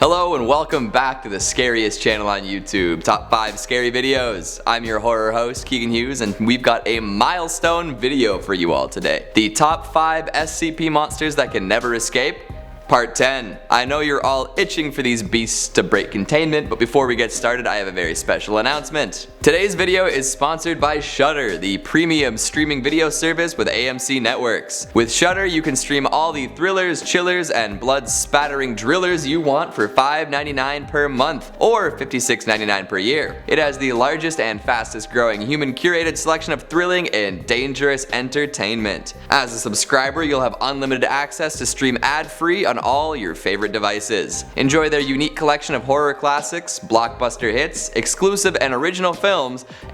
Hello and welcome back to the scariest channel on YouTube, Top 5 Scary Videos. I'm your horror host, Keegan Hughes, and we've got a milestone video for you all today. The Top 5 SCP Monsters That Can Never Escape, Part 10. I know you're all itching for these beasts to break containment, but before we get started, I have a very special announcement. Today's video is sponsored by Shudder, the premium streaming video service with AMC Networks. With Shudder, you can stream all the thrillers, chillers, and blood-spattering drillers you want for $5.99 per month, or $56.99 per year. It has the largest and fastest growing human-curated selection of thrilling and dangerous entertainment. As a subscriber, you'll have unlimited access to stream ad-free on all your favorite devices. Enjoy their unique collection of horror classics, blockbuster hits, exclusive and original films,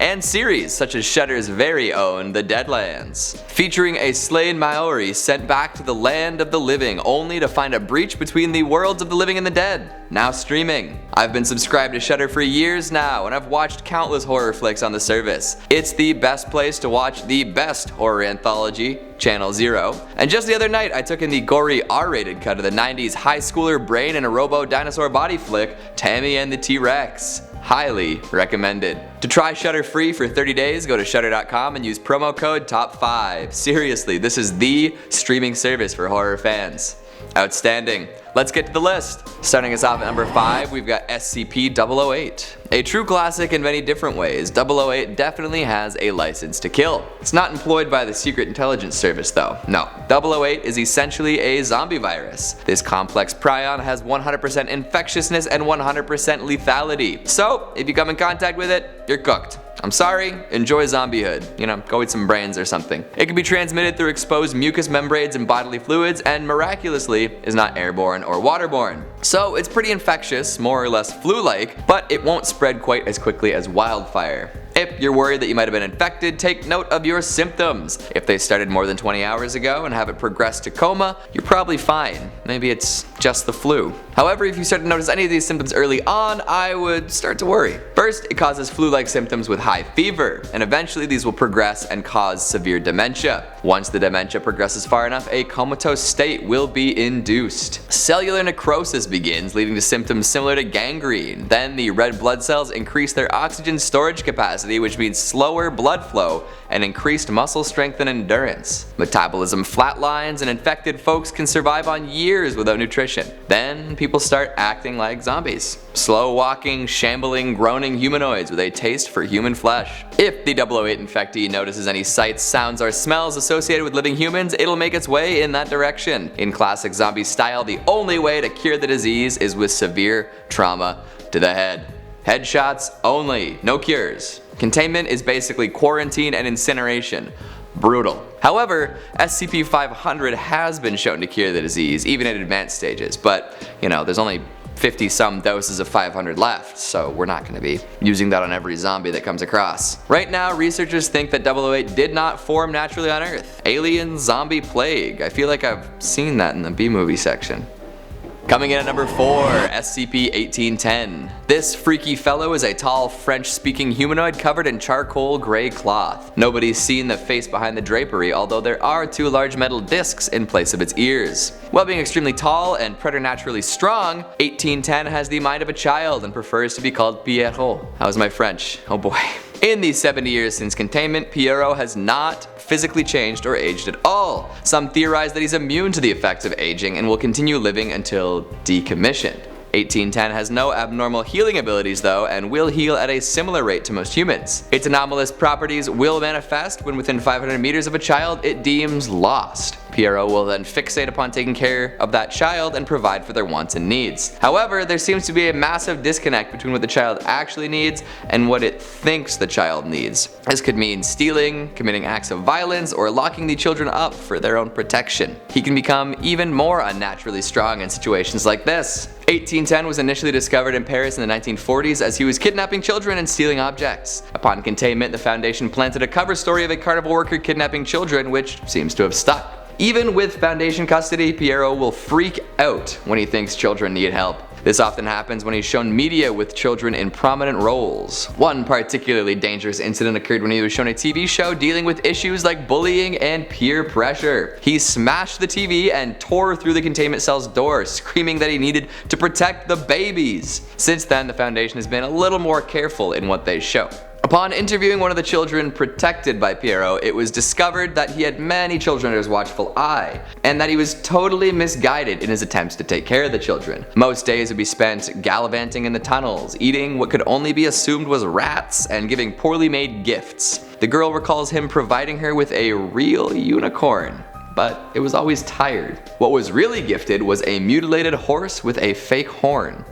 and series such as Shudder's very own The Deadlands. Featuring a slain Maori sent back to the land of the living only to find a breach between the worlds of the living and the dead. Now streaming. I've been subscribed to Shudder for years now, and I've watched countless horror flicks on the service. It's the best place to watch the best horror anthology, Channel Zero. And just the other night, I took in the gory R-rated cut of the 90s high schooler brain and a robo dinosaur body flick, Tammy and the T-Rex. Highly recommended. To try Shudder free for 30 days, go to shudder.com and use promo code TOP5. Seriously, this is the streaming service for horror fans. Outstanding. Let's get to the list. Starting us off at number 5, we've got SCP Double O8. A true classic in many different ways, 008 definitely has a license to kill. It's not employed by the Secret Intelligence Service though. No, 008 is essentially a zombie virus. This complex prion has 100% infectiousness and 100% lethality. So, if you come in contact with it, you're cooked. I'm sorry, enjoy zombiehood. You know, go eat some brains or something. It can be transmitted through exposed mucous membranes and bodily fluids, and miraculously is not airborne or waterborne. So it's pretty infectious, more or less flu-like, but it won't spread quite as quickly as wildfire. If you're worried that you might have been infected, take note of your symptoms. If they started more than 20 hours ago and haven't progressed to coma, you're probably fine. Maybe it's just the flu. However, if you start to notice any of these symptoms early on, I would start to worry. First, it causes flu-like symptoms with high fever, and eventually these will progress and cause severe dementia. Once the dementia progresses far enough, a comatose state will be induced. Cellular necrosis begins, leading to symptoms similar to gangrene. Then the red blood cells increase their oxygen storage capacity, which means slower blood flow and increased muscle strength and endurance. Metabolism flatlines, and infected folks can survive on years without nutrition. Then people start acting like zombies. Slow walking, shambling, groaning humanoids with a taste for human flesh. If the 008 infectee notices any sights, sounds, or smells associated with living humans, it'll make its way in that direction. In classic zombie style, the only way to cure the disease is with severe trauma to the head. Headshots only, no cures. Containment is basically quarantine and incineration. Brutal. However, SCP-500 has been shown to cure the disease, even in advanced stages, but, there's only 50-some doses of 500 left, so we're not going to be using that on every zombie that comes across. Right now, researchers think that 008 did not form naturally on Earth. Alien zombie plague. I feel like I've seen that in the B-movie section. Coming in at number 4, SCP-1810. This freaky fellow is a tall, French-speaking humanoid covered in charcoal gray cloth. Nobody's seen the face behind the drapery, although there are 2 large metal discs in place of its ears. While being extremely tall and preternaturally strong, 1810 has the mind of a child and prefers to be called Pierrot. How's my French? Oh boy. In the 70 years since containment, Pierrot has not physically changed or aged at all. Some theorize that he's immune to the effects of aging and will continue living until decommissioned. 1810 has no abnormal healing abilities though, and will heal at a similar rate to most humans. Its anomalous properties will manifest when within 500 meters of a child it deems lost. Pierrot will then fixate upon taking care of that child and provide for their wants and needs. However, there seems to be a massive disconnect between what the child actually needs and what it thinks the child needs. This could mean stealing, committing acts of violence, or locking the children up for their own protection. He can become even more unnaturally strong in situations like this. 1810 was initially discovered in Paris in the 1940s as he was kidnapping children and stealing objects. Upon containment, the Foundation planted a cover story of a carnival worker kidnapping children, which seems to have stuck. Even with Foundation custody, Pierrot will freak out when he thinks children need help. This often happens when he's shown media with children in prominent roles. One particularly dangerous incident occurred when he was shown a TV show dealing with issues like bullying and peer pressure. He smashed the TV and tore through the containment cell's door, screaming that he needed to protect the babies. Since then, the Foundation has been a little more careful in what they show. Upon interviewing one of the children protected by Piero, it was discovered that he had many children under his watchful eye, and that he was totally misguided in his attempts to take care of the children. Most days would be spent gallivanting in the tunnels, eating what could only be assumed was rats, and giving poorly made gifts. The girl recalls him providing her with a real unicorn, but it was always tired. What was really gifted was a mutilated horse with a fake horn.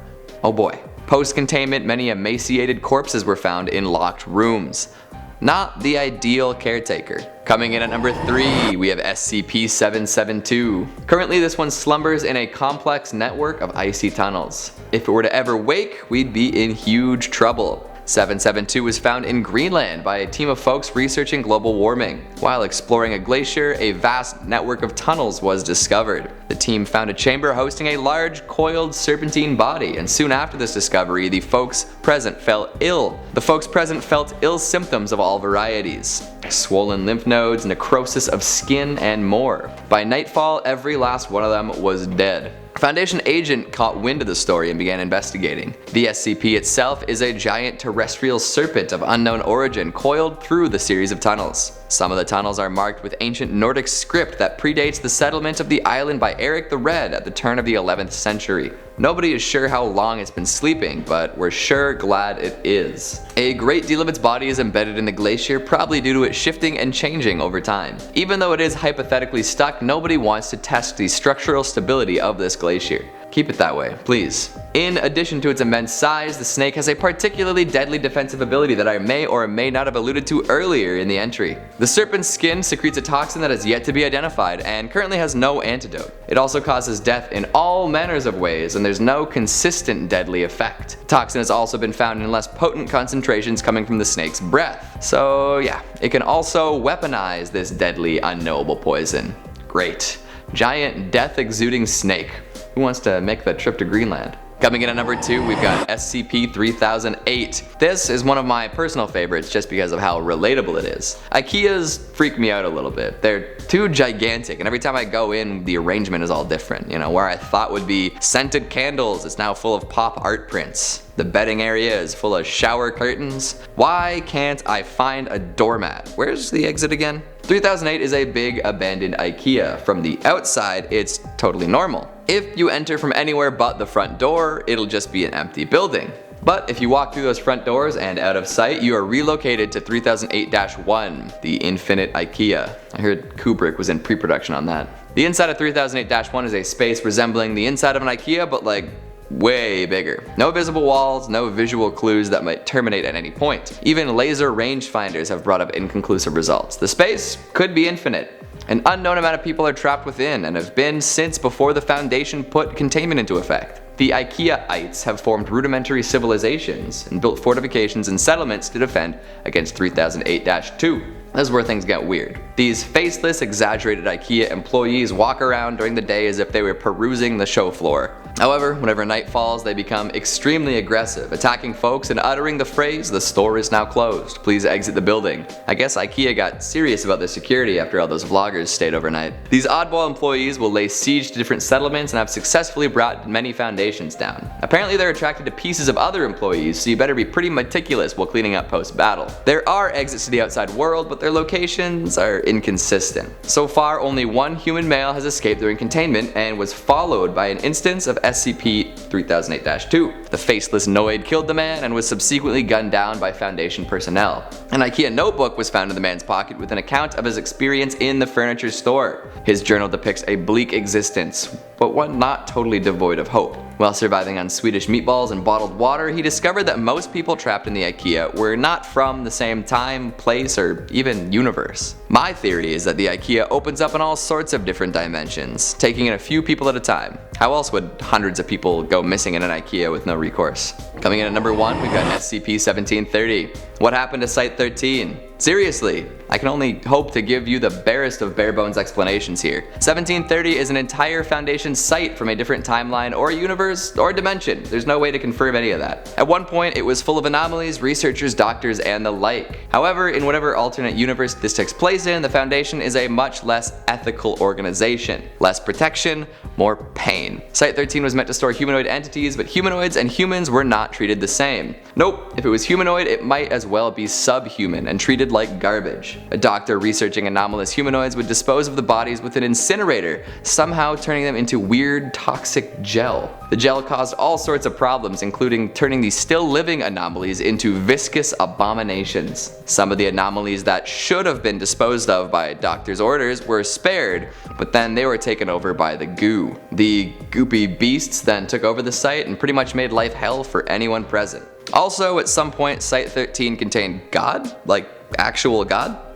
Oh boy. Post-containment, many emaciated corpses were found in locked rooms. Not the ideal caretaker. Coming in at number 3, we have SCP-772. Currently, this one slumbers in a complex network of icy tunnels. If it were to ever wake, we'd be in huge trouble. 772 was found in Greenland by a team of folks researching global warming. While exploring a glacier, a vast network of tunnels was discovered. The team found a chamber hosting a large coiled serpentine body, and soon after this discovery, the folks present fell ill. The folks present felt ill symptoms of all varieties: swollen lymph nodes, necrosis of skin, and more. By nightfall, every last one of them was dead. A Foundation agent caught wind of the story and began investigating. The SCP itself is a giant terrestrial serpent of unknown origin coiled through the series of tunnels. Some of the tunnels are marked with ancient Nordic script that predates the settlement of the island by Eric the Red at the turn of the 11th century. Nobody is sure how long it's been sleeping, but we're sure glad it is. A great deal of its body is embedded in the glacier, probably due to it shifting and changing over time. Even though it is hypothetically stuck, nobody wants to test the structural stability of this glacier. Keep it that way, please. In addition to its immense size, the snake has a particularly deadly defensive ability that I may or may not have alluded to earlier in the entry. The serpent's skin secretes a toxin that has yet to be identified and currently has no antidote. It also causes death in all manners of ways, and there's no consistent deadly effect. Toxin has also been found in less potent concentrations coming from the snake's breath. So yeah, it can also weaponize this deadly, unknowable poison. Great. Giant death-exuding snake. Who wants to make the trip to Greenland? Coming in at number 2, we've got SCP-3008. This is one of my personal favorites just because of how relatable it is. IKEAs freak me out a little bit. They're too gigantic, and every time I go in, the arrangement is all different. You know, where I thought would be scented candles, it's now full of pop art prints. The bedding area is full of shower curtains. Why can't I find a doormat? Where's the exit again? 3008 is a big abandoned IKEA. From the outside, it's totally normal. If you enter from anywhere but the front door, it'll just be an empty building. But if you walk through those front doors and out of sight, you are relocated to 3008-1, the infinite IKEA. I heard Kubrick was in pre-production on that. The inside of 3008-1 is a space resembling the inside of an IKEA, but like way bigger. No visible walls, no visual clues that might terminate at any point. Even laser rangefinders have brought up inconclusive results. The space could be infinite. An unknown amount of people are trapped within and have been since before the Foundation put containment into effect. The IKEA-ites have formed rudimentary civilizations and built fortifications and settlements to defend against 3008-2. This is where things get weird. These faceless, exaggerated IKEA employees walk around during the day as if they were perusing the show floor. However, whenever night falls, they become extremely aggressive, attacking folks and uttering the phrase, "The store is now closed. Please exit the building." I guess IKEA got serious about their security after all those vloggers stayed overnight. These oddball employees will lay siege to different settlements and have successfully brought many foundations down. Apparently they're attracted to pieces of other employees, so you better be pretty meticulous while cleaning up post-battle. There are exits to the outside world, but their locations are inconsistent. So far, only one human male has escaped during containment and was followed by an instance of SCP-3008-2. The faceless Noid killed the man and was subsequently gunned down by Foundation personnel. An IKEA notebook was found in the man's pocket with an account of his experience in the furniture store. His journal depicts a bleak existence, but one not totally devoid of hope. While surviving on Swedish meatballs and bottled water, he discovered that most people trapped in the IKEA were not from the same time, place, or even universe. My theory is that the IKEA opens up in all sorts of different dimensions, taking in a few people at a time. How else would hundreds of people go missing in an IKEA with no recourse? Coming in at number 1, we've got SCP-1730. What happened to Site-13? Seriously, I can only hope to give you the barest of bare bones explanations here. 1730 is an entire Foundation site from a different timeline or universe or dimension. There's no way to confirm any of that. At one point, it was full of anomalies, researchers, doctors, and the like. However, in whatever alternate universe this takes place in, the Foundation is a much less ethical organization. Less protection, more pain. Site-13 was meant to store humanoid entities, but humanoids and humans were not treated the same. Nope, if it was humanoid, it might as well be subhuman and treated like garbage. A doctor researching anomalous humanoids would dispose of the bodies with an incinerator, somehow turning them into weird, toxic gel. The gel caused all sorts of problems, including turning the still living anomalies into viscous abominations. Some of the anomalies that should have been disposed of by doctor's orders were spared, but then they were taken over by the goo. The goopy beasts then took over the site and pretty much made life hell for anyone present. Also, at some point, Site-13 contained God? Like actual God?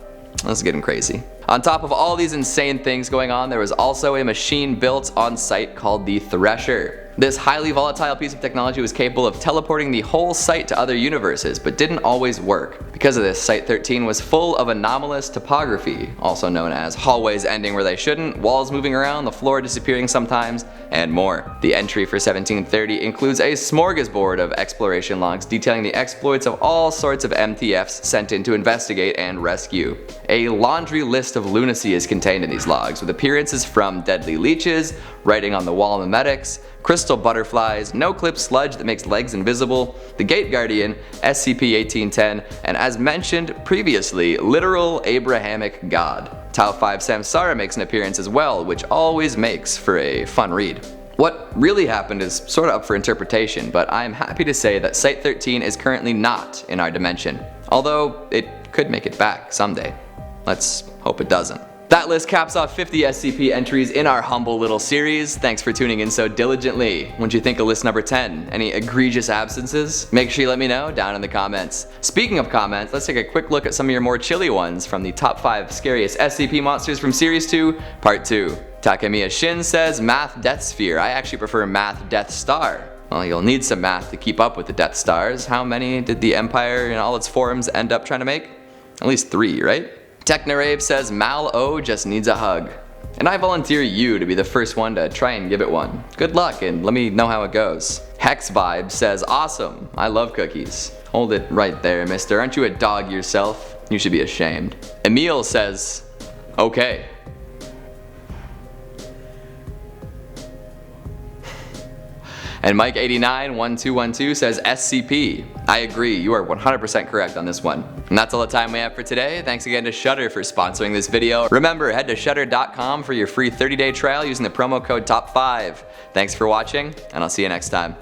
This is getting crazy. On top of all these insane things going on, there was also a machine built on site called the Thresher. This highly volatile piece of technology was capable of teleporting the whole site to other universes, but didn't always work. Because of this, Site-13 was full of anomalous topography, also known as hallways ending where they shouldn't, walls moving around, the floor disappearing sometimes, and more. The entry for 1730 includes a smorgasbord of exploration logs detailing the exploits of all sorts of MTFs sent in to investigate and rescue. A laundry list of lunacy is contained in these logs, with appearances from deadly leeches, writing on the wall mimetics, crystal butterflies, no-clip sludge that makes legs invisible, the Gate Guardian, SCP-1810, and as mentioned previously, literal Abrahamic God. Tau 5 Samsara makes an appearance as well, which always makes for a fun read. What really happened is sort of up for interpretation, but I'm happy to say that Site-13 is currently not in our dimension, although it could make it back someday. Let's hope it doesn't. That list caps off 50 SCP entries in our humble little series. Thanks for tuning in so diligently. What'd you think of list number 10? Any egregious absences? Make sure you let me know down in the comments. Speaking of comments, let's take a quick look at some of your more chilly ones from the top 5 scariest SCP monsters from Series 2, Part 2. Takemiya Shin says, Math Death Sphere. I actually prefer Math Death Star. Well, you'll need some math to keep up with the Death Stars. How many did the Empire in all its forms end up trying to make? At least 3, right? Technorave says Mal-O just needs a hug. And I volunteer you to be the first one to try and give it one. Good luck and let me know how it goes. Hex Vibe says awesome, I love cookies. Hold it right there, mister. Aren't you a dog yourself? You should be ashamed. Emil says okay. And Mike891212 says SCP. I agree, you are 100% correct on this one. And that's all the time we have for today. Thanks again to Shudder for sponsoring this video. Remember, head to shudder.com for your free 30-day trial using the promo code TOP5. Thanks for watching, and I'll see you next time.